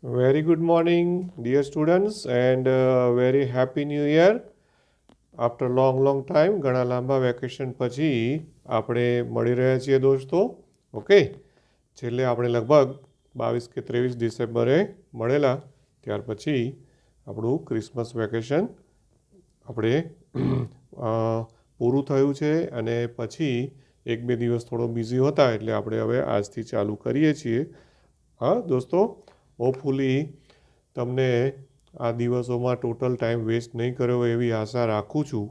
Very good morning, dear students, and very happy new year. After long time, ઘણા લાંબા vacation પછી આપણે મળી રહ્યા છીએ દોસ્તો. ઓકે, છેલ્લે આપણે લગભગ 22 કે 23 ડિસેમ્બરે મળેલા. ત્યાર પછી આપણું ક્રિસમસ વેકેશન આપણે પૂરું થયું છે અને પછી એક બે દિવસ થોડો બિઝી હતા એટલે આપણે હવે આજથી ચાલુ કરીએ છીએ. હા દોસ્તો, હોપફુલી તમને આ દિવસોમાં ટોટલ ટાઈમ વેસ્ટ નહીં કર્યો એવી આશા રાખું છું.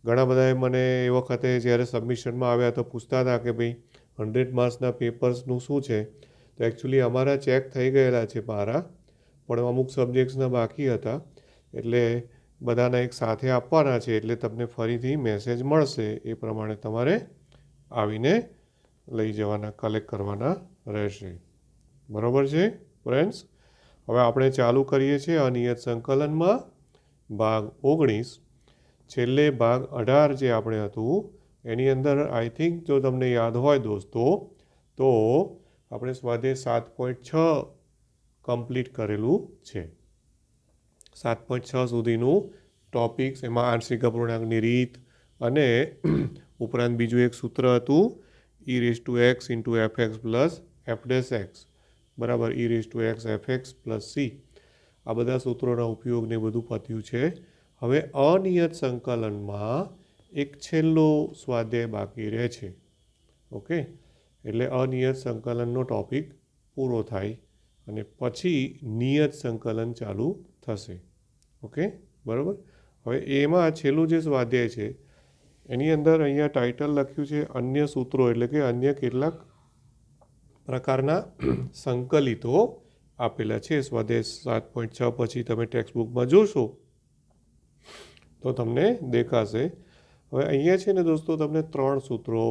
ઘણા બધાએ મને એ વખતે જ્યારે સબમિશનમાં આવ્યા તો પૂછતા હતા કે ભાઈ 100 માર્ક્સના પેપર્સનું શું છે. તો એકચ્યુઅલી અમારા ચેક થઈ ગયેલા છે મારા, પણ અમુક સબ્જેક્ટ્સના બાકી હતા એટલે બધાના એક સાથે આપવાના છે, એટલે તમને ફરીથી મેસેજ મળશે એ પ્રમાણે તમારે આવીને લઈ જવાના, કલેક્ટ કરવાના રહેશે. બરાબર છે ફ્રેન્ડ્સ? હવે આપણે ચાલુ કરીએ છીએ અનિયત સંકલનમાં ભાગ 19. છેલ્લે ભાગ 18 જે આપણે હતું એની અંદર આઈ થિંક જો તમને યાદ હોય દોસ્તો તો આપણે સ્વાધ્યાય 7.6 કમ્પ્લીટ કરેલું છે. 7.6 સુધીનું ટોપિક્સ, એમાં આંશિક અપૂર્ણાંકની રીત અને ઉપરાંત બીજું એક સૂત્ર હતું e⁻x × fx + f'(x) બરાબર, e⁻x fx + c. આ બધા સૂત્રોના ઉપયોગને બધું પત્યું છે. હવે અનિયત સંકલનમાં એક છેલ્લો સ્વાધ્યાય બાકી રહે છે. ઓકે, એટલે અનિયત સંકલનનો ટોપિક પૂરો થાય અને પછી નિયત સંકલન ચાલુ થશે. ઓકે, બરાબર. હવે એમાં છેલ્લું જે સ્વાધ્યાય છે એની અંદર અહીંયા ટાઇટલ લખ્યું છે અન્ય સૂત્રો, એટલે કે અન્ય કેટલાક પ્રકારના સંકલિતો આપેલા છે. સ્વાધ્યાય 7.6 પછી તમે ટેક્સ્ટબુકમાં જોશો તો તમને દેખાશે. હવે અહીંયા છે ને દોસ્તો તમને 3 સૂત્રો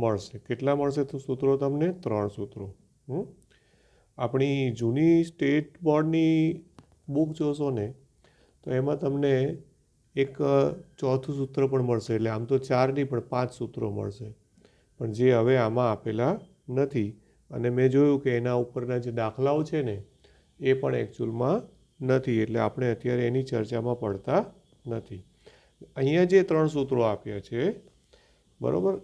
મળશે. કેટલા મળશે તો સૂત્રો તમને? 3 સૂત્રો. આપણી જૂની સ્ટેટ બોર્ડની બુક જોશો ને તો એમાં તમને એક ચોથું સૂત્ર પણ મળશે, એટલે આમ તો 4 નહીં પણ 5 સૂત્રો મળશે, પણ જે હવે આમાં આપેલા નથી. અને મેં જોયું કે એના ઉપરના જે દાખલાઓ છે ને એ પણ એકચ્યુઅલમાં નથી, એટલે આપણે અત્યારે એની ચર્ચામાં પડતા નથી. અહીંયા જે 3 સૂત્રો આપ્યા છે બરાબર,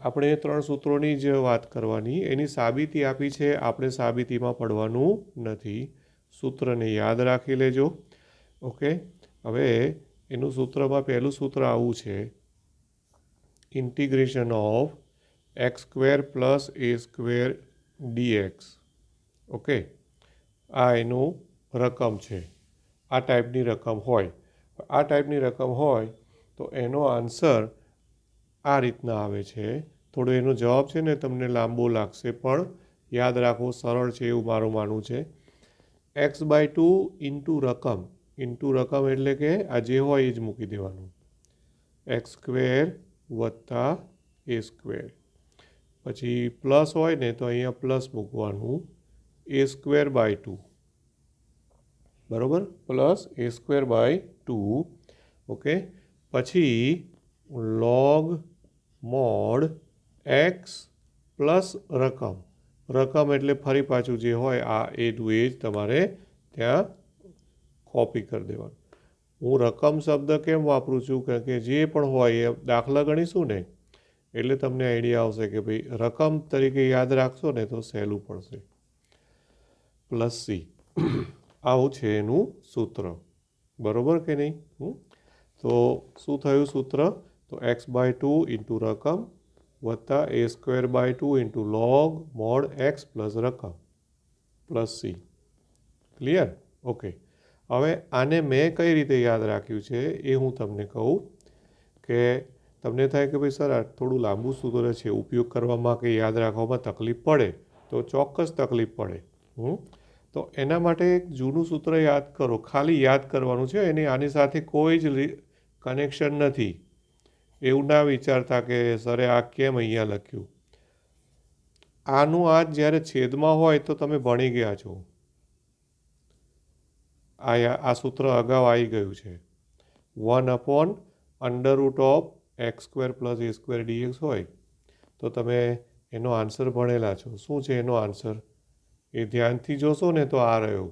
આપણે એ 3 સૂત્રોની જ વાત કરવાની. એની સાબિતી આપી છે, આપણે સાબિતીમાં પડવાનું નથી. સૂત્રને યાદ રાખી લેજો. ઓકે, હવે એનું સૂત્રમાં પહેલું સૂત્ર આવું છે (x² + a² dx). ઓકે, આ એનું રકમ છે. આ ટાઈપની રકમ હોય તો એનો આન્સર આ રીતના આવે છે. થોડો એનો જવાબ છે ને તમને લાંબો લાગશે, પણ યાદ રાખવો સરળ છે એવું મારું માનવું છે. x/2 ઇન્ટુ રકમ એટલે કે આ જે હોય એ જ મૂકી દેવાનું. x² + a², પછી પ્લસ હોય ને તો અહીંયા પ્લસ મૂકવાનું, a²/2 બરાબર, પ્લસ a²/2. ઓકે, પછી log mod x પ્લસ રકમ એટલે ફરી પાછું જે હોય આ એ ટુ એ જ તમારે ત્યાં કોપી કરી દેવાનું. હું રકમ શબ્દ કેમ વાપરું છું? કારણ કે જે પણ હોય એ દાખલા ગણીશું ને એટલે તમને આઈડિયા આવશે કે ભાઈ રકમ તરીકે યાદ રાખશો ને તો સહેલું પડશે. પ્લસ સી આવું છે એનું સૂત્ર. બરાબર કે નહીં? તો શું થયું સૂત્ર? તો x/2 ઇન્ટુ રકમ વત્તા a²/2 into log mod x plus રકમ પ્લસ સી. ક્લિયર? ઓકે, હવે આને મેં કઈ રીતે યાદ રાખ્યું છે એ હું તમને કહું. કે તમને થાય કે ભાઈ સર આ થોડું લાંબુ સૂત્ર છે, ઉપયોગ કરવામાં કે યાદ રાખવામાં તકલીફ પડે, તો ચોક્કસ તકલીફ પડે. તો એના માટે એક જૂનું સૂત્ર યાદ કરો. ખાલી યાદ કરવાનું છે, એની આની સાથે કોઈ જ કનેક્શન નથી. એવું ના વિચારતા કે સરે આ કેમ અહીંયા લખ્યું. આનું આ જ્યારે છેદમાં હોય તો તમે ભણી ગયા છો. આ સૂત્ર અગાઉ આવી ગયું છે. 1/√x² + a² dx હોય તો તમે એનો આન્સર ભણેલા છો. શું છે એનો આન્સર? એ ધ્યાનથી જોશો ને તો આ રહ્યો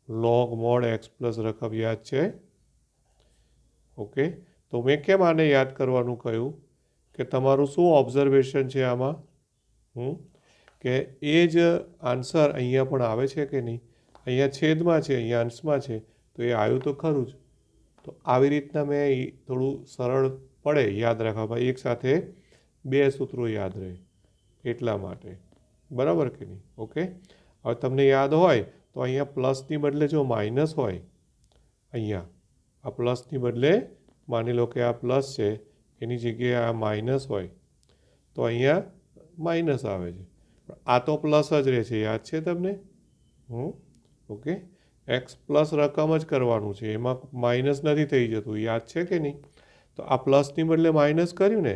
log mod x પ્લસ રકમ યાદ છે? ઓકે, તો મેં કેમ આને યાદ કરવાનું કહ્યું કે તમારું શું ઓબ્ઝર્વેશન છે આમાં કે એ જ આન્સર અહીંયા પણ આવે છે કે નહીં? અહીંયા છેદમાં છે, અહીંયા અંશમાં છે, તો એ આવ્યું તો ખરું જ. તો આવી રીતના મેં થોડું સરળ પડે યાદ રાખવામાં, એક સાથે બે સૂત્રો યાદ રહે એટલા માટે. બરાબર કે નહીં? ઓકે, હવે તમને યાદ હોય તો અહીંયા પ્લસની બદલે જો માઇનસ હોય, અહીંયા આ પ્લસની બદલે માની લો કે આ પ્લસ છે, એની જગ્યાએ આ માઇનસ હોય તો અહીંયા માઇનસ આવે છે. આ તો પ્લસ જ રહે છે, યાદ છે તમને? ઓકે, એક્સ પ્લસ રકમ જ કરવાનું છે, એમાં માઇનસ નથી થઈ જતું, યાદ છે કે નહીં? તો આ પ્લસની બદલે માઇનસ કર્યું ને,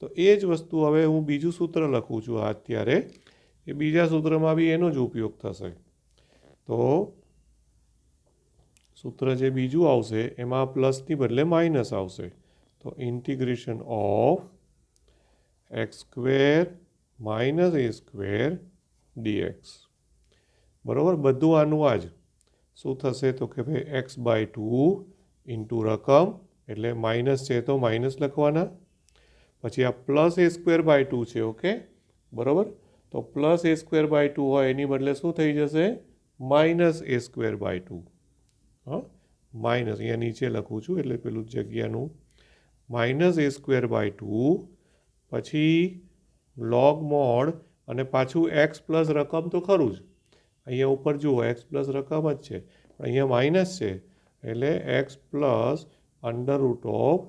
તો એ જ વસ્તુ હવે હું બીજું સૂત્ર લખું છું અત્યારે, એ બીજા સૂત્રમાં બી એનો જ ઉપયોગ થશે. તો સૂત્ર જે બીજું આવશે એમાં પ્લસની બદલે માઇનસ આવશે. તો integration of x square minus a square dx. બરાબર, બધું આનું આ જ શું થશે તો કે ભાઈ એક્સ બાય 2 ઇન્ટુ રકમ, એટલે માઇનસ છે તો માઇનસ લખવાના, પછી આ પ્લસ એ સ્ક્વેર બાય 2 છે. ઓકે, બરાબર, તો પ્લસ એ સ્ક્વેર બાય 2 હોય એની બદલે શું થઈ જશે? Minus a square by 2. Minus અહીંયા નીચે લખું છું એટલે પેલું જગ્યાનું માઇનસ એ સ્ક્વેર બાય 2, પછી લોગ મોડ અને પાછું એક્સ પ્લસ રકમ તો ખરું જ, અહીંયા ઉપર જુઓ એક્સ પ્લસ રકમ જ છે, પણ અહીંયા માઇનસ છે એટલે x plus under root of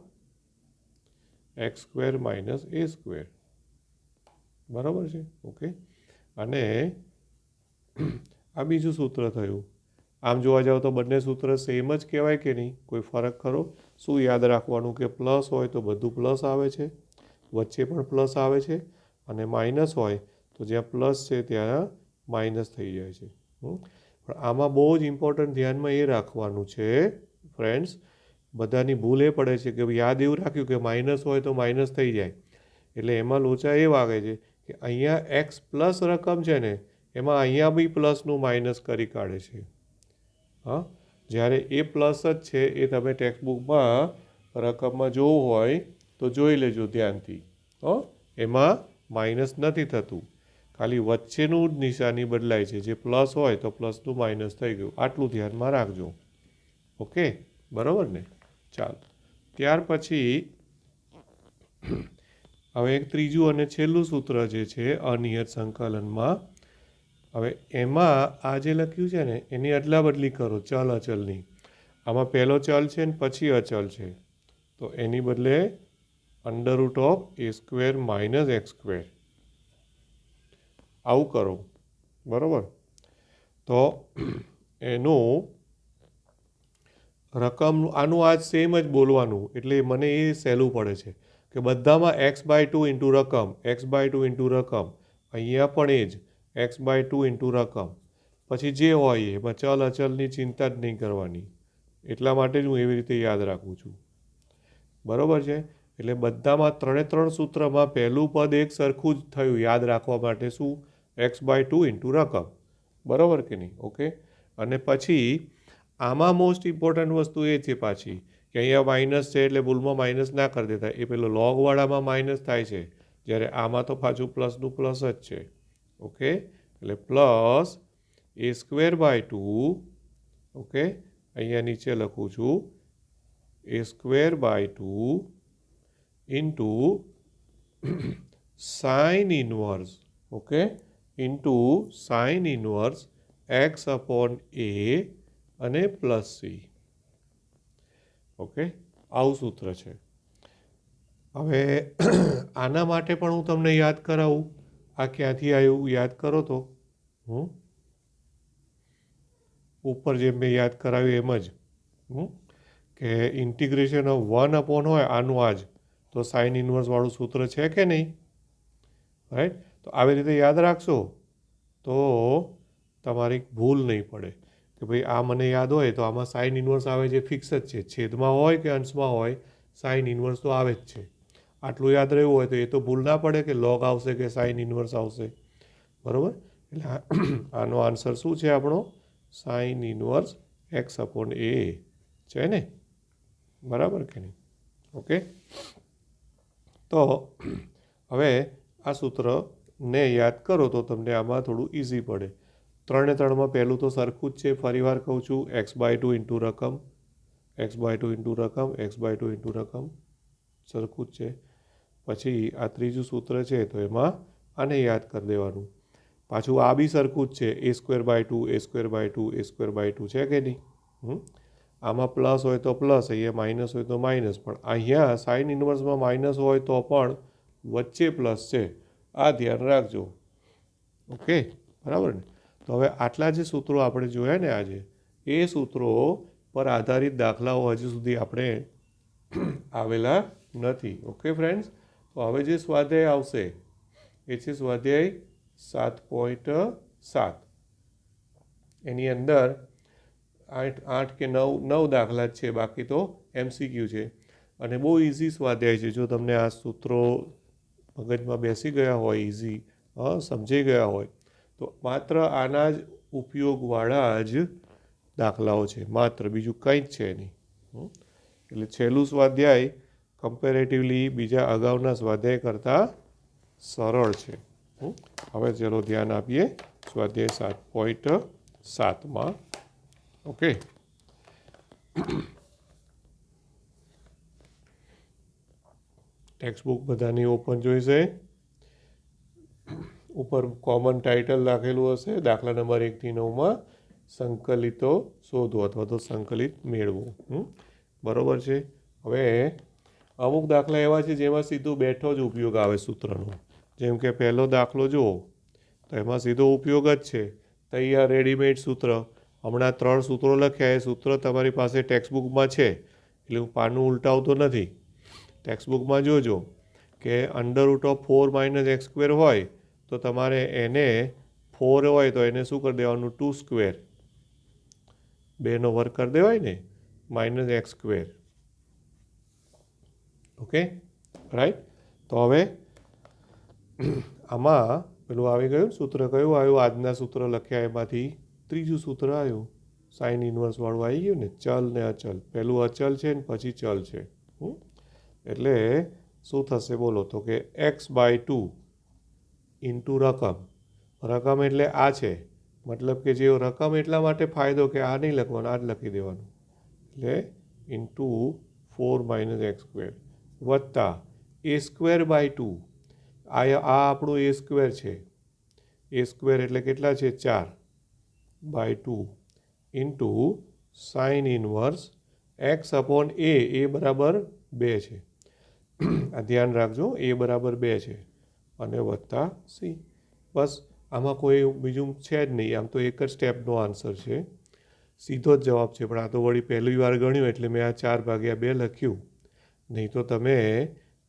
x square minus a square. બરાબર છે? ઓકે, અને આ બીજું સૂત્ર થયું. આમ જોવા જાવ તો બંને સૂત્ર સેમ જ કહેવાય કે નહીં? કોઈ ફરક ખરો? શું યાદ રાખવાનું કે પ્લસ હોય તો બધું પ્લસ આવે છે, વચ્ચે પણ પ્લસ આવે છે, અને માઇનસ હોય તો જ્યાં પ્લસ છે ત્યાં માઇનસ થઈ જાય છે. પણ આમાં બહુ જ ઇમ્પોર્ટન્ટ ધ્યાનમાં એ રાખવાનું છે ફ્રેન્ડ્સ, બધાની ભૂલ એ પડે છે કે યાદ એવું રાખ્યું કે માઇનસ હોય તો માઇનસ થઈ જાય, એટલે એમાં લોચા એ વાગે છે કે અહીંયા એક્સ પ્લસ રકમ છે ને એમાં અહીંયા બી પ્લસનું માઇનસ કરી કાઢે છે. જ્યારે એ પ્લસ જ છે એ તમે ટેક્સ્ટબુકમાં રકમમાં જોવું હોય તો જોઈ લેજો ધ્યાનથી. એમાં માઇનસ નથી થતું, ખાલી વચ્ચેનું જ નિશાની બદલાય છે, જે પ્લસ હોય તો પ્લસનું માઇનસ થઈ ગયું, આટલું ધ્યાનમાં રાખજો. ઓકે, બરાબર ને? ચાલો, ત્યાર પછી હવે એક ત્રીજું અને છેલ્લું સૂત્ર જે છે અનિયત સંકલનમાં, હવે એમાં આ જે લખ્યું છે ને એની અદલા બદલી કરો ચલ અચલની. આમાં પહેલો ચલ છે ને પછી અચલ છે, તો એની બદલે under root of A square minus x square આવું કરો. બરાબર, તો એનું રકમનું આનું આ સેમ જ બોલવાનું, એટલે મને એ સહેલું પડે છે કે બધામાં એક્સ બાય 2 ઇન્ટુ રકમ, એક્સ બાય 2 ઇન્ટુ રકમ, અહીંયા પણ એ જ એક્સ બાય 2 ઇન્ટુ રકમ, પછી જે હોય એમાં ચલ અચલની ચિંતા જ નહીં કરવાની, એટલા માટે જ હું એવી રીતે યાદ રાખું છું. બરાબર છે? એટલે બધામાં ત્રણ સૂત્રમાં પહેલું પદ એક સરખું જ થયું યાદ રાખવા માટે, શું? એક્સ બાય 2 ઇન્ટુ રકમ. બરાબર કે નહીં? ઓકે, અને પછી આમાં મોસ્ટ ઇમ્પોર્ટન્ટ વસ્તુ એ છે પાછી કે અહીંયા માઇનસ છે એટલે ભૂલમાં માઇનસ ના કરી દેતા, એ પેલો લોગવાળામાં માઇનસ થાય છે, જ્યારે આમાં તો પાછું પ્લસનું પ્લસ જ છે. ઓકે, એટલે plus a square by 2. Okay, અહીંયા નીચે લખું છું a square by 2 into sine inverse. Okay, into sine inverse x upon a અને પ્લસ સી. ઓકે, આવું સૂત્ર છે. હવે આના માટે પણ હું તમને યાદ કરાવું, આ ક્યાંથી આવ્યું યાદ કરો તો. ઉપર જે મેં યાદ કરાવ્યું એમ જ કે ઇન્ટિગ્રેશન ઓફ 1 અપોન હોય આનું આ જ, તો સાઇન ઇન્વર્સવાળું સૂત્ર છે કે નહીં? રાઈટ, તો આવી રીતે યાદ રાખશો તો તમારી ભૂલ નહીં પડે કે ભાઈ આ મને યાદ હોય તો આમાં સાઇન ઇન્વર્સ આવે જે ફિક્સ જ છે, છેદમાં હોય કે અંશમાં હોય સાઇન ઇન્વર્સ તો આવે જ છે. આટલું યાદ રહેવું હોય તો એ તો ભૂલ ના પડે કે લોગ આવશે કે સાઇન ઇન્વર્સ આવશે. બરાબર, એટલે આનો આન્સર શું છે આપણો? સાઇન ઇનવર્સ એક્સ અપોન એ છે ને, બરાબર કે નહીં? ઓકે, તો હવે આ સૂત્રને યાદ કરો તો તમને આમાં થોડું ઇઝી પડે. 3 ને 3માં પહેલું તો સરખું જ છે. ફરીવાર કહું છું, x/2 ઇન્ટુ રકમ, x/2 ઇન્ટુ રકમ, x/2 ઇન્ટુ રકમ, સરખું જ છે. પછી આ ત્રીજું સૂત્ર છે તો એમાં આને યાદ કરી દેવાનું. પાછું આ બી સરખું જ છે, a²/2, a²/2, a²/2 છે કે નહીં? આમાં પ્લસ હોય તો પ્લસ, અહીંયા માઇનસ હોય તો માઇનસ, પણ અહીંયા સાઇન ઇન્વર્સમાં માઇનસ હોય તો પણ વચ્ચે પ્લસ છે, આ ધ્યાન રાખજો. ઓકે, બરાબર ને? તો હવે આટલા જે સૂત્રો આપણે જોયા ને આજે, એ સૂત્રો પર આધારિત દાખલાઓ હજુ સુધી આપણે આવેલા નથી. ઓકે ફ્રેન્ડ્સ, તો હવે જે સ્વાધ્યાય આવશે એ છે સ્વાધ્યાય 7.7. એની અંદર 8 કે 9 દાખલા જ છે, બાકી તો MCQ છે. અને બહુ ઇઝી સ્વાધ્યાય છે. જો તમને આ સૂત્રો મગજમાં બેસી ગયા હોય, ઇઝી સમજાઈ ગયા હોય, તો માત્ર આના જ ઉપયોગવાળા જ દાખલાઓ છે, માત્ર, બીજું કંઈ જ છે નહીં. એટલે છેલ્લું સ્વાધ્યાય કમ્પેરેટિવલી બીજા અગાઉના સ્વાધ્યાય કરતાં સરળ છે. હવે ચલો ધ્યાન આપીએ સ્વાધ્યાય 7.7માં. ઓકે, ટેક્સ્ટબુક બધાની ઓપન જોઈશે. ઉપર કોમન ટાઇટલ રાખેલું હશે, દાખલા નંબર 1 થી 9માં સંકલિતો શોધો અથવા તો સંકલિત મેળવો. બરાબર છે. હવે અમુક દાખલા એવા છે જેમાં સીધું બેઠો જ ઉપયોગ આવે સૂત્રનો. જેમ કે પહેલો દાખલો જુઓ તો એમાં સીધો ઉપયોગ જ છે, તૈયાર રેડીમેડ સૂત્ર. હમણાં 3 સૂત્રો લખ્યા, એ સૂત્ર તમારી પાસે ટેક્સ્ટબુકમાં છે, એટલે હું પાનું ઉલટાવતો નથી. ટેક્સ્ટબુકમાં જોજો કે √4 - x² હોય તો તમારે એને 4 હોય તો એને શું કરી દેવાનું? 2², 2નો વર્ગ કરી દેવાય ને, -x². Okay, right. તો હવે આમાં પેલું આવી ગયું સૂત્ર. કયું આવ્યું? આજના સૂત્ર લખ્યા એમાંથી ત્રીજું સૂત્ર આવ્યું, સાઇન ઇન્વર્સવાળું આવી ગયું ને, ચલ ને અચલ. પહેલું અચલ છે ને પછી ચલ છે. એટલે શું થશે બોલો? તો કે x/2 ઇન્ટુ રકમ. રકમ એટલે આ છે, મતલબ કે જે રકમ એટલા માટે ફાયદો કે આ નહીં લખવાનું, આ જ લખી દેવાનું. એટલે ઇન્ટુ 4 - x² વત્તા a²/2. આ આપણું a² છે. a² એટલે કેટલા છે? 4/2 into sine inverse x upon a બરાબર 2 છે. આ ધ્યાન રાખજો, a બરાબર 2 છે, અને વત્તા c. બસ, આમાં કોઈ બીજું છે જ નહીં. આમ તો એક જ સ્ટેપનો આન્સર છે, સીધો જ જવાબ છે. પણ આ તો વળી પહેલી વાર ગણ્યું એટલે મેં આ 4/2 લખ્યું. નહીં તો તમે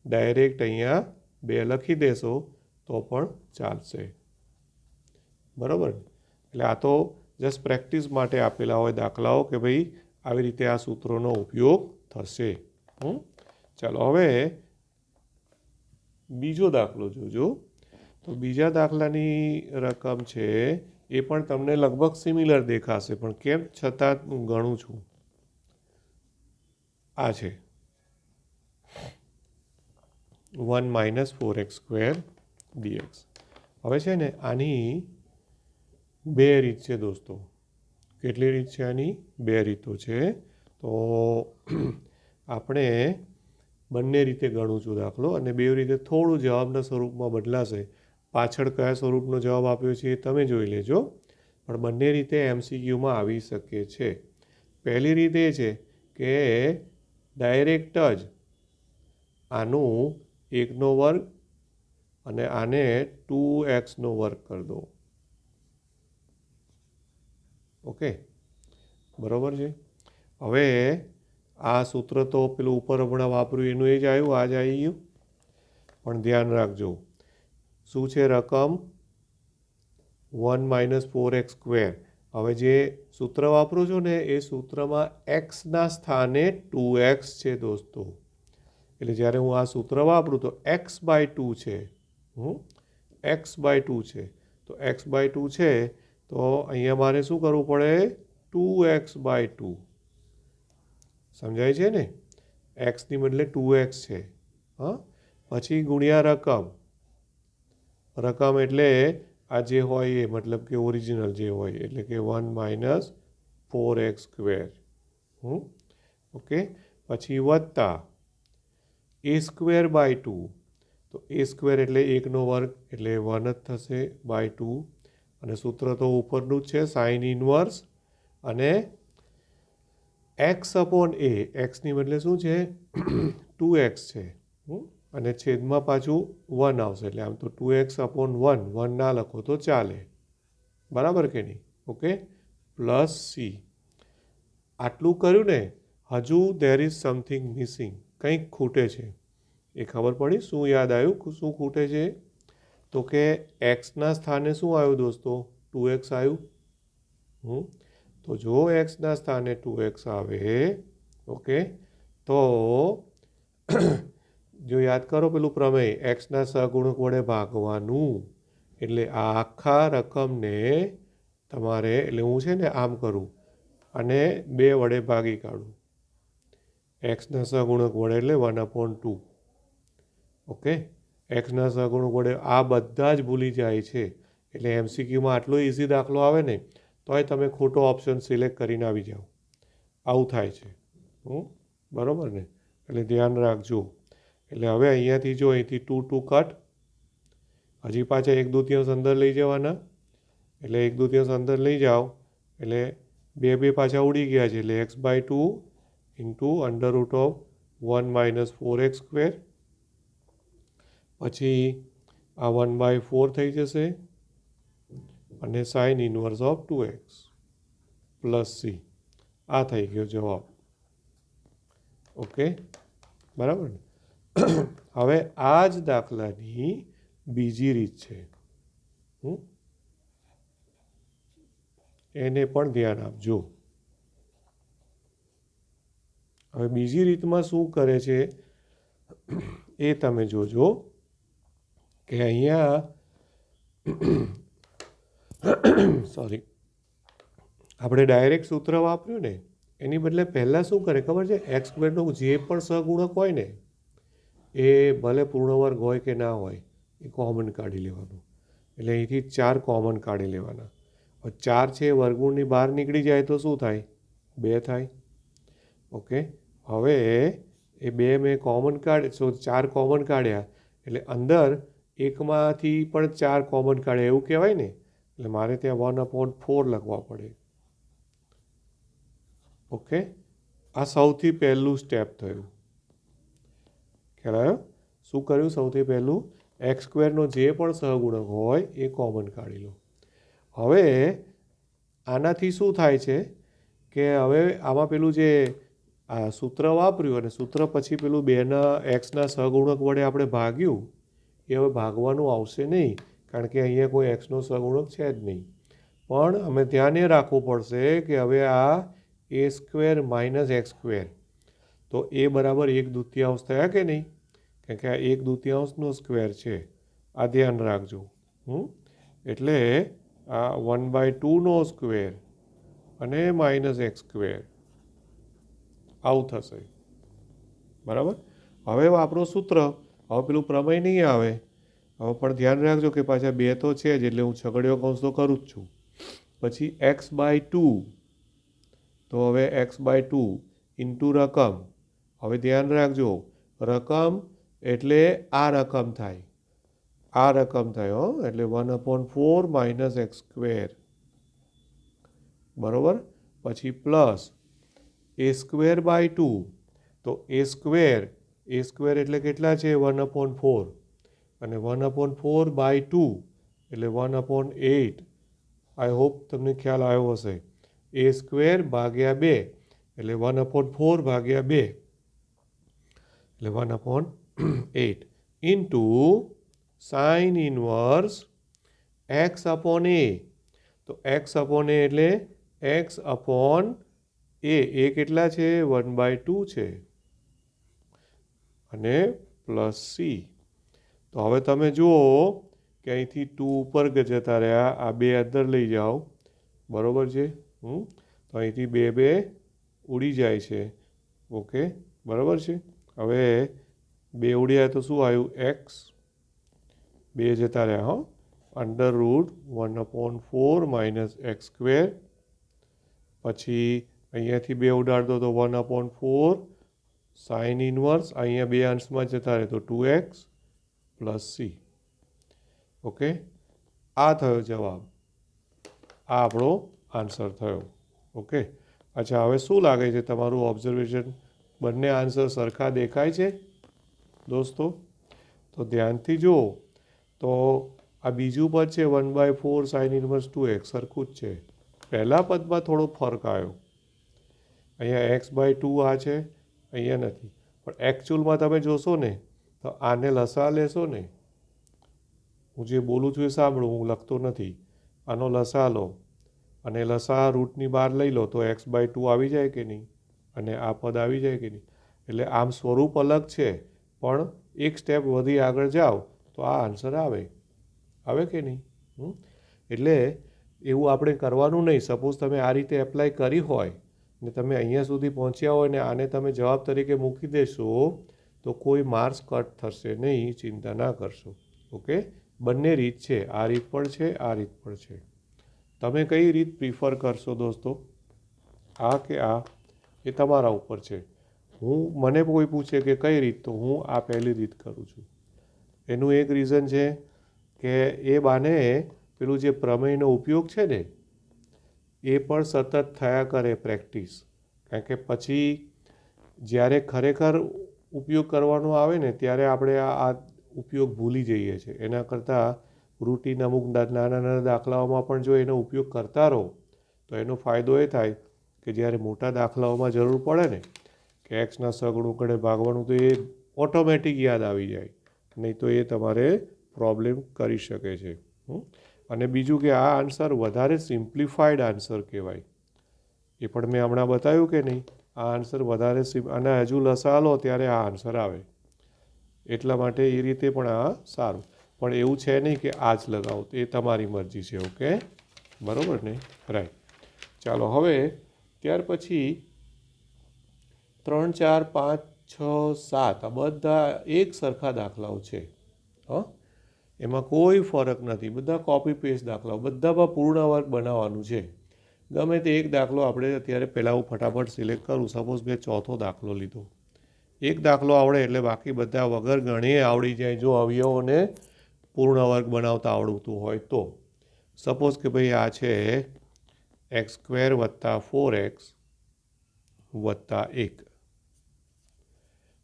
ડાયરેક્ટ અહીંયા 2 લખી દેશો તો પણ ચાલશે. બરાબર. એટલે આ તો જસ્ટ પ્રેક્ટિસ માટે આપેલા હોય દાખલાઓ કે ભાઈ આવી રીતે આ સૂત્રોનો ઉપયોગ થશે. ચાલો હવે બીજો દાખલો જોજો. તો બીજા દાખલાની રકમ છે એ પણ તમને લગભગ સિમિલર દેખાશે, પણ કેમ છતાં હું ગણું છું. આ છે 1 - 4x² dx. હવે છે ને આની 2 રીત છે દોસ્તો. કેટલી રીત છે આની? 2 રીતો છે. તો આપણે બંને રીતે ગણું છું દાખલો, અને 2 રીતે થોડું જવાબના સ્વરૂપમાં બદલાશે. પાછળ કયા સ્વરૂપનો જવાબ આપ્યો છે એ તમે જોઈ લેજો, પણ બંને રીતે MCQમાં આવી શકે છે. પહેલી રીત એ છે કે ડાયરેક્ટ જ આનું 1નો વર્ગ અને આને 2x નો વર્ગ કરી દો. ઓકે, બરાબર છે. હવે આ સૂત્ર તો પેલું ઉપર હમણાં વાપર્યું એનું એ જ આવ્યું, આ જ આવી ગયું. પણ ધ્યાન રાખજો, શું છે રકમ? 1 - 4x². હવે જે સૂત્ર વાપરું છું ને એ સૂત્રમાં xના સ્થાને 2x છે દોસ્તો. એટલે જ્યારે હું આ સૂત્ર વાપરું તો x/2 છે, x/2 છે. તો x/2 છે તો અહીંયા મારે શું કરવું પડે 2x/2 સમજાય છે ને એક્સની બદલે 2x છે હા પછી ગુણ્યા રકમ એટલે આ જે હોય એ મતલબ કે ઓરિજિનલ જે હોય એટલે કે 1 - 4x². ઓકે પછી વત્તા a²/2 તો a² એટલે 1નો વર્ગ એટલે 1 જ થશે /2 અને સૂત્ર તો ઉપરનું જ છે સાઇન ઇનવર્સ અને x/a એક્સની બદલે શું છે 2x છે અને છેદમાં પાછું 1 આવશે એટલે આમ તો 2x/1 1 ના લખો તો ચાલે બરાબર કે નહીં ઓકે પ્લસ c આટલું કર્યું ને હજુ ધેર ઇઝ સમથિંગ મિસિંગ કંઈક ખૂટે છે એ ખબર પડી શું યાદ આવ્યું શું ખૂટે છે તો કે એક્સના સ્થાને શું આવ્યું દોસ્તો 2x આવ્યું તો જો એક્સના સ્થાને 2x આવે ઓકે તો જો યાદ કરો પેલું પ્રમેય એક્સના સહગુણક વડે ભાગવાનું એટલે આ આખા રકમને તમારે એટલે હું છે ને આમ કરું અને 2 વડે ભાગી કાઢું એક્સના સહગુણક વડે એટલે 1/2 ઓકે એક્સના સહગુણક વડે આ બધા જ ભૂલી જાય છે એટલે MCQમાં આટલો ઇઝી દાખલો આવે ને તોય તમે ખોટો ઓપ્શન સિલેક્ટ કરીને આવી જાઓ આવું થાય છે બરાબર ને એટલે ધ્યાન રાખજો એટલે હવે અહીંયાથી જો અહીંથી 2 કટ હજી પાછા 1/2 અંદર લઈ જવાના એટલે 1/2 અંદર લઈ જાઓ એટલે 2 પાછા ઉડી ગયા છે એટલે x/2 ઇન્ટુ √1 - 4x² પછી આ 1/4 થઈ જશે અને sine inverse of 2x plus c આ થઈ ગયો જવાબ ઓકે બરાબર ને હવે આ જ દાખલાની બીજી રીત છે એને પણ ધ્યાન આપજો હવે બીજી રીતમાં શું કરે છે એ તમે જોજો કે અહીંયા સોરી આપણે ડાયરેક્ટ સૂત્ર વાપર્યું ને એની બદલે પહેલાં શું કરે ખબર છે x²નો જે પણ સહગુણક હોય ને એ ભલે પૂર્ણ વર્ગ હોય કે ના હોય એ કોમન કાઢી લેવાનું એટલે અહીંથી 4 કોમન કાઢી લેવાના 4 છે વર્ગમૂળની બહાર નીકળી જાય તો શું થાય 2 થાય ઓકે હવે એ 2 મેં કોમન કાઢે 4 કોમન કાઢ્યા એટલે અંદર એકમાંથી પણ 4 કોમન કાઢ્યા એવું કહેવાય ને એટલે મારે ત્યાં 1/4 લખવા પડે ઓકે આ સૌથી પહેલું સ્ટેપ થયું ખ્યાલ આવ્યો શું કર્યું સૌથી પહેલું x²નો જે પણ સહગુણક હોય એ કોમન કાઢી લો હવે આનાથી શું થાય છે કે હવે આમાં પેલું જે આ સૂત્ર વાપર્યું અને સૂત્ર પછી પેલું 2ના એક્સના સહગુણક વડે આપણે ભાગ્યું એ હવે ભાગવાનું આવશે નહીં કારણ કે અહીંયા કોઈ એક્સનો સહગુણક છે જ નહીં પણ અમે ધ્યાન એ રાખવું પડશે કે હવે આ a² - x² તો એ બરાબર 1/2 થયા કે નહીં કારણ કે આ 1/2નો સ્ક્વેર છે આ ધ્યાન રાખજો એટલે આ 1/2નો સ્ક્વેર અને -x² આવું થશે બરાબર હવે આપણું સૂત્ર હવે પેલું પ્રમેય નહીં આવે હવે પણ ધ્યાન રાખજો કે પાછા 2 તો છે જ એટલે હું છગડીયો કૌંસ તો કરું જ છું પછી x/2 તો હવે x/2 ઇન્ટુ રકમ હવે ધ્યાન રાખજો રકમ એટલે આ રકમ થાય એટલે 1/4 - x² બરાબર પછી પ્લસ a²/2 તો a² એટલે કેટલા છે 1/4 અને 1/4/2 એટલે 1/8 આઈ હોપ તમને ખ્યાલ આવ્યો હશે a²/2 એટલે 1/4/2 એટલે 1/8 ઇન્ટુ સાઇન ઇનવર્સ x/a તો x/a એટલે x/a એ કેટલા છે 1/2 છે અને પ્લસ c તો હવે તમે જુઓ કે અહીંથી 2 ઉપર જતા રહ્યા, આ 2 અંદર લઈ જાઓ, બરાબર છે. તો અહીંથી 2 ઉડી જાય છે. ઓકે, બરાબર છે. હવે 2 ઉડ્યા તો શું આવ્યું? એક્સ. 2 જતા રહ્યા, હો. √1/4 માઇનસ એક્સ સ્ક્વેર. પછી અહીંયાથી 2 ઉડાડતો તો 1/4 સાઇન ઇનવર્સ. અહીંયા 2 અંશમાં જતા રહે તો 2x પ્લસ સી. ઓકે, આ થયો જવાબ. આ આપણો આન્સર થયો. ઓકે, અચ્છા, હવે શું લાગે છે તમારું ઓબ્ઝર્વેશન? બંને આન્સર સરખા દેખાય છે દોસ્તો? તો ધ્યાનથી જુઓ તો આ બીજું પદ છે 1/4 સાઇન ઇનવર્સ 2x, સરખું જ છે. પહેલાં પદમાં થોડો ફરક આવ્યો. અહીંયા x/2 આ છે, અહીંયા નથી. પણ એકચ્યુઅલમાં તમે જોશો ને તો આને લસા લેશો ને, હું જે બોલું છું એ સાંભળો, હું લખતો નથી. આનો લસા લો અને લસા રૂટની બહાર લઈ લો તો x/2 આવી જાય કે નહીં, અને આ પદ આવી જાય કે નહીં. એટલે આમ સ્વરૂપ અલગ છે, પણ એક સ્ટેપ વધી આગળ જાઓ તો આ આન્સર આવે કે નહીં? એટલે એવું આપણે કરવાનું નહીં. સપોઝ તમે આ રીતે એપ્લાય કરી હોય ને તમે અહીંયા સુધી પહોંચ્યા હોય ને આને તમે જવાબ તરીકે મૂકી દેશો તો કોઈ માર્ક્સ કટ થશે નહીં, ચિંતા ના કરશો. ઓકે, બંને રીત છે, આ રીત પણ છે, આ રીત પણ છે. તમે કઈ રીત પ્રિફર કરશો દોસ્તો? આ કે આ? એ તમારા ઉપર છે. મને કોઈ પૂછે કે કઈ રીત, તો હું આ પહેલી રીત કરું છું. એનું એક રીઝન છે કે એ બાને પેલું જે પ્રમેયનો ઉપયોગ છે ને એ પણ સતત થયા કરે પ્રેક્ટિસ. કારણ કે પછી જ્યારે ખરેખર ઉપયોગ કરવાનો આવે ને ત્યારે આપણે આ ઉપયોગ ભૂલી જઈએ છીએ. એના કરતાં રૂટીન અમુક નાના નાના દાખલાઓમાં પણ જો એનો ઉપયોગ કરતા રહો તો એનો ફાયદો એ થાય કે જ્યારે મોટા દાખલાઓમાં જરૂર પડે ને કે એક્સના સગુણ વડે ભાગવાનું, તો એ ઓટોમેટિક યાદ આવી જાય. નહીં તો એ તમારે પ્રોબ્લેમ કરી શકે છે. અને બીજું કે આ આન્સર વધારે સિમ્પ્લિફાઈડ આન્સર કહેવાય. એ પણ મેં હમણાં બતાવ્યું કે નહીં? આ આન્સર વધારે અને હજુ લસા લો ત્યારે આ આન્સર આવે. એટલા માટે એ રીતે પણ આ સારું. પણ એવું છે નહીં કે આ જ લગાવો, તો એ તમારી મરજી છે. ઓકે, બરાબર ને? રાઈટ. ચાલો હવે ત્યાર પછી 3, 4, 5, 6, 7 આ બધા એક સરખા દાખલાઓ છે. એમાં કોઈ ફરક નથી, બધા કોપી પેસ્ટ દાખલાઓ, બધામાં પૂર્ણ વર્ગ બનાવવાનું છે. ગમે તે એક દાખલો આપણે અત્યારે પહેલાં હું ફટાફટ સિલેક્ટ કરું. સપોઝ મેં ચોથો દાખલો લીધો. એક દાખલો આવડે એટલે બાકી બધા વગર ગણીએ આવડી જાય, જો અવયવોને પૂર્ણ વર્ગ બનાવતા આવડતું હોય તો. સપોઝ કે ભાઈ આ છે x² + 4x + 1.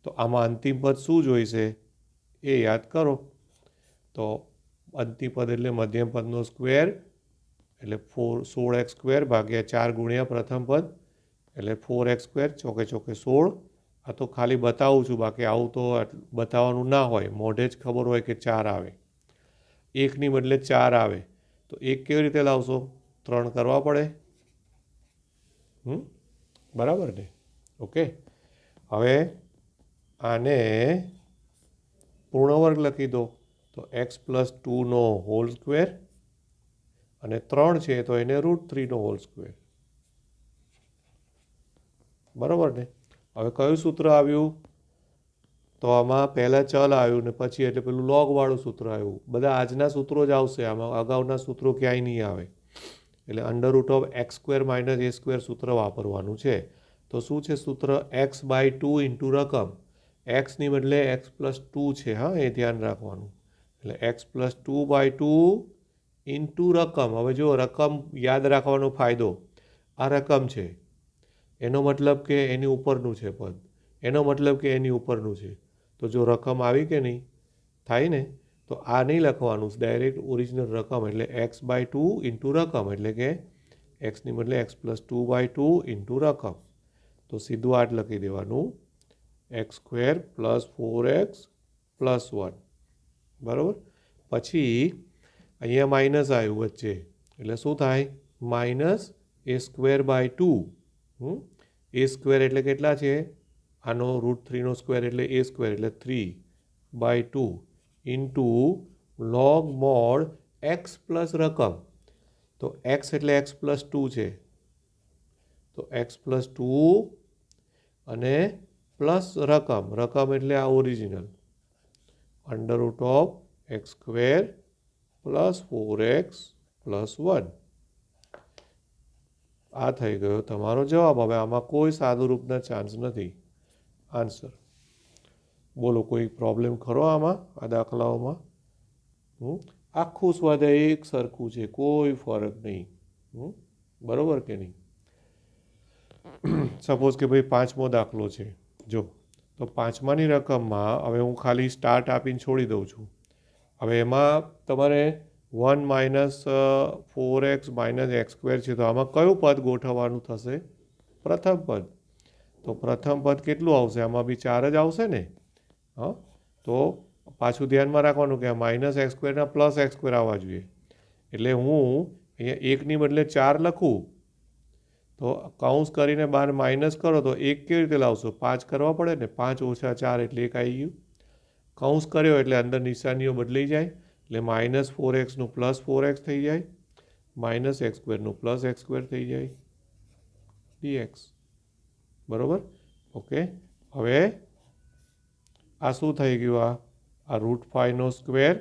તો આમાં અંતિમ પદ શું જોઈશે એ યાદ કરો. તો અંતિમ પદ એટલે મધ્યમ પદનો સ્ક્વેર, એટલે 16x² ભાગ્યા 4 ગુણ્યા પ્રથમ પદ એટલે 4x², ચોકે ચોકે 16. આ તો ખાલી બતાવું છું, બાકી આવું તો બતાવવાનું ના હોય, મોઢે જ ખબર હોય કે 4 આવે. 1ની બદલે 4 આવે તો 1 કેવી રીતે લાવશો? 3 કરવા પડે. બરાબર ને? ઓકે, હવે આને પૂર્ણ વર્ગ લખી દો તો x+2² અને 3 છે તો એને √3². બરાબર ને? હવે કયું સૂત્ર આવ્યું? તો આમાં પહેલાં ચલ આવ્યું ને પછી એટલે પેલું લોગવાળું સૂત્ર આવ્યું. બધા આજના સૂત્રો જ આવશે આમાં, અગાઉના સૂત્રો ક્યાંય નહીં આવે. એટલે √x² - a² સૂત્ર વાપરવાનું છે. તો શું છે સૂત્ર? x/2 × રકમ. એક્સની બદલે x+2 છે, હા, એ ધ્યાન રાખવાનું. એટલે x+2/2 × રકમ. હવે જો રકમ યાદ રાખવાનો ફાયદો, આ રકમ છે એનો મતલબ કે એની ઉપરનું છે પદ, એનો મતલબ કે એની ઉપરનું છે. તો જો રકમ આવી કે નહીં થાય ને તો આ નહીં લખવાનું, ડાયરેક્ટ ઓરિજિનલ રકમ એટલે x/2 × રકમ, એટલે કે એક્સની બદલે x+2/2 × રકમ. તો સીધું આ જ લખી દેવાનું, x² + 4x + 1. બરાબર? પછી અહીંયા માઇનસ આવ્યું વચ્ચે એટલે શું થાય? -a²/2. a² એટલે કેટલા છે? આનો √3² એટલે a² એટલે 3/2 × log mod x પ્લસ રકમ. તો x એટલે x પ્લસ 2 છે, તો x પ્લસ 2 અને પ્લસ રકમ, રકમ એટલે આ original, under root of x square plus 4x plus 1. આ થઈ ગયો તમારો જવાબ. હવે આમાં કોઈ સાદુરૂપના ચાન્સ નથી. આન્સર. બોલો, કોઈ પ્રોબ્લેમ ખરો આમાં, આ દાખલાઓમાં? આખું સ્વાધ્યાય એક સરખું છે, કોઈ ફરક નહીં. બરોબર કે નહીં? સપોઝ કે ભાઈ 5મો દાખલો છે, જો તો 5માની રકમમાં હવે હું ખાલી સ્ટાર્ટ આપીને છોડી દઉં છું. હવે એમાં તમારે 1 minus 4x minus x square છે, તો આમાં કયું પદ ગોઠવવાનું થશે? પ્રથમ પદ. તો પ્રથમ પદ કેટલું આવશે? આમાં બી 4 જ આવશે ને. હા, તો પાછું ધ્યાનમાં રાખવાનું કે આ માઇનસ એક્સ સ્ક્વેરના પ્લસ એક્સ સ્ક્વેર આવવા જોઈએ. એટલે હું અહીંયા 1ની બદલે 4 લખું, તો કાઉન્સ કરીને બહાર માઇનસ કરો તો 1 કેવી રીતે લાવશો? 5 કરવા પડે ને. 5 ઓછા 4 એટલે 1 આવી ગયું. કાઉન્સ કર્યો એટલે અંદર નિશાનીઓ બદલાઈ જાય, એટલે માઇનસ 4xનું પ્લસ 4x થઈ જાય, માઇનસ એક્સ સ્ક્વેરનું પ્લસ એક્સ સ્ક્વેર થઈ જાય, dx. બરાબર? ઓકે. હવે આ શું થઈ ગયું? આ √5નો સ્ક્વેર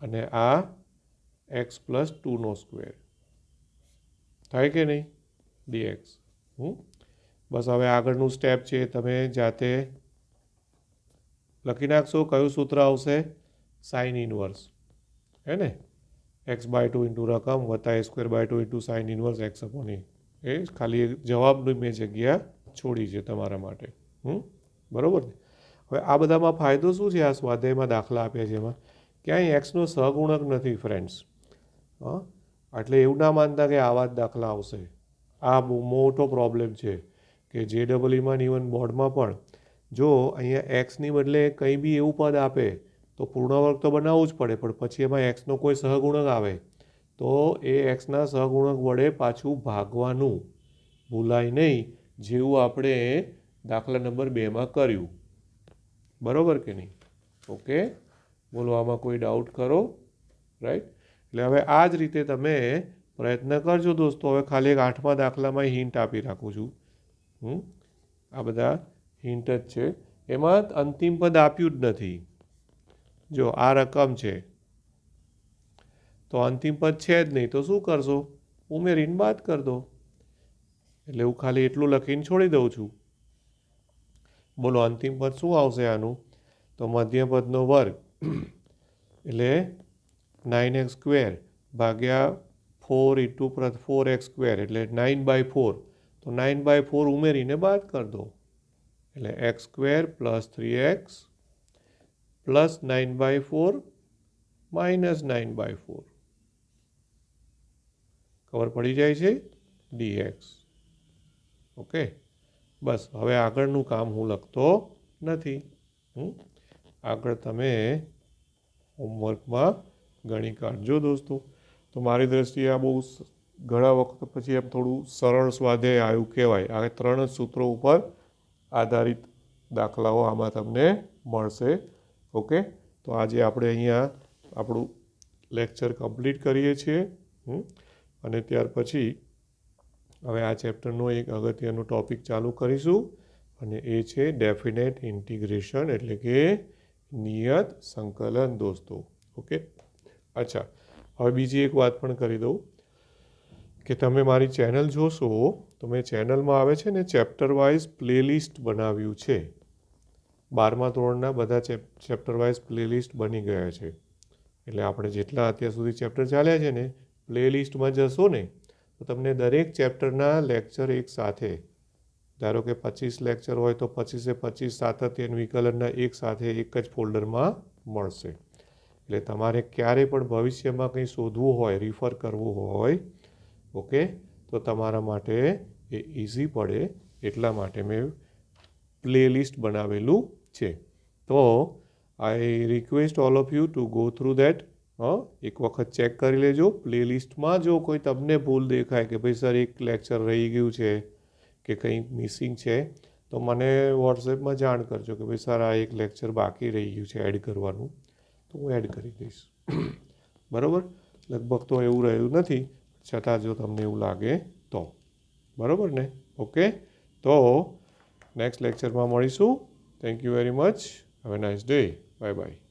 અને આ x પ્લસ 2નો સ્ક્વેર થાય કે નહીં? dx. બસ હવે આગળનું સ્ટેપ છે, તમે જાતે લખી નાખશો. કયું સૂત્ર આવશે? સાઇન ઇનવર્સ, હે ને? x/2 ઇન્ટુ રકમ વત્તા a²/2 into sine inverse x upon a. એ ખાલી જવાબની મેં જગ્યા છોડી છે તમારા માટે. બરાબર ને? હવે આ બધામાં ફાયદો શું છે? આ સ્વાધ્યાયમાં દાખલા આપ્યા છે એમાં ક્યાંય એક્સનો સહગુણક નથી ફ્રેન્ડ્સ. એટલે એવું ના માનતા કે આવા જ દાખલા આવશે. આ બહુ મોટો પ્રોબ્લેમ છે કે JEEમાં ને ઇવન બોર્ડમાં પણ જો અહીંયા એક્સની બદલે કંઈ બી એવું પદ આપે તો પૂર્ણ વર્ગ તો બનાવવું જ પડે, પણ પછી એમાં એક્સનો કોઈ સહગુણક આવે તો એ એક્સના સહગુણક વડે પાછું ભાગવાનું ભૂલાય નહીં, જેવું આપણે દાખલા નંબર 2માં કર્યું. બરાબર કે નહીં? ઓકે. બોલો, આમાં કોઈ ડાઉટ ખરો? રાઈટ. એટલે હવે આ જ રીતે તમે પ્રયત્ન કરજો દોસ્તો. હવે ખાલી એક 8મા દાખલામાં હિન્ટ આપી રાખું છું. આ બધા હિન્ટ જ છે. એમાં અંતિમ પદ આપ્યું જ નથી. જો આ રકમ છે તો અંતિમ પદ છે જ નહીં, તો શું કરશો? ઉમેરીને બાદ કરી દો. એટલે હું ખાલી એટલું લખીને છોડી દઉં છું. બોલો, અંતિમ પદ શું આવશે આનું? તો મધ્યપદનો વર્ગ એટલે 9x સ્ક્વેર ભાગ્યા 4 ઇન્ટુ 4x સ્ક્વેર એટલે 9/4. તો 9/4 ઉમેરીને બાદ કરી દો. એટલે x square plus 3x plus 9/4 minus 9/4. ખબર પડી જાય છે? dx. ઓકે. બસ હવે આગળનું કામ હું લખતો નથી. આગળ તમે હોમવર્કમાં ગણી કાઢજો દોસ્તો. તો મારી દ્રષ્ટિએ આ બહુ ઘણા વખત પછી એમ થોડું સરળ સ્વાધ્યાય આવ્યું કહેવાય. આ 3 જ સૂત્રો ઉપર આધારિત દાખલાઓ આમાં તમને મળશે. ઓકે. તો આજે આપણે અહીંયા આપણું લેક્ચર કમ્પ્લીટ કરીએ છીએ. અને ત્યાર પછી હવે આ ચેપ્ટરનો એક અગત્યનો ટૉપિક ચાલુ કરીશું, અને એ છે ડેફિનેટ ઇન્ટિગ્રેશન, એટલે કે નિયત સંકલન દોસ્તો. ઓકે. અચ્છા, હવે બીજી એક વાત પણ કરી દઉં કે તમે મારી ચેનલ જોશો તો મેં ચેનલમાં આવે છે ને ચેપ્ટર વાઇઝ પ્લેલિસ્ટ બનાવ્યું છે. 12મા ધોરણના બધા ચેપ્ટર વાઇઝ પ્લેલિસ્ટ બની ગયા છે. એટલે આપણે જેટલા અત્યાર સુધી ચેપ્ટર ચાલ્યા છે ને, પ્લેલિસ્ટમાં જશો ને તો તમને દરેક ચેપ્ટરના લેક્ચર એક સાથે, ધારો કે 25 લેક્ચર હોય તો 25 સાતત્ય અને વિકલનના એક સાથે એક જ ફોલ્ડરમાં મળશે. એટલે તમારે ક્યારેય પણ ભવિષ્યમાં કંઈ શોધવું હોય, રિફર કરવું હોય, ઓકે, તો તમારા માટે એ ઇઝી પડે એટલા માટે મેં પ્લેલિસ્ટ બનાવેલું છે. તો I request all of you to go through that. એક વખત ચેક કરી લેજો. પ્લેલિસ્ટમાં જો કોઈ તમને ભૂલ દેખાય કે ભાઈ સર એક લેક્ચર રહી ગયું છે કે કંઈ મિસિંગ છે, તો મને વોટ્સએપમાં જાણ કરજો કે ભાઈ સર આ એક લેક્ચર બાકી રહી ગયું છે એડ કરવાનું. તો તો હું એડ કરી દઈશ. બરાબર, લગભગ તો એવું રહ્યું નથી, છતાં જો તમને એવું લાગે તો. બરાબર ને? ઓકે, તો નેક્સ્ટ લેક્ચરમાં મળીશું. Thank you very much. Have a nice day. Bye bye.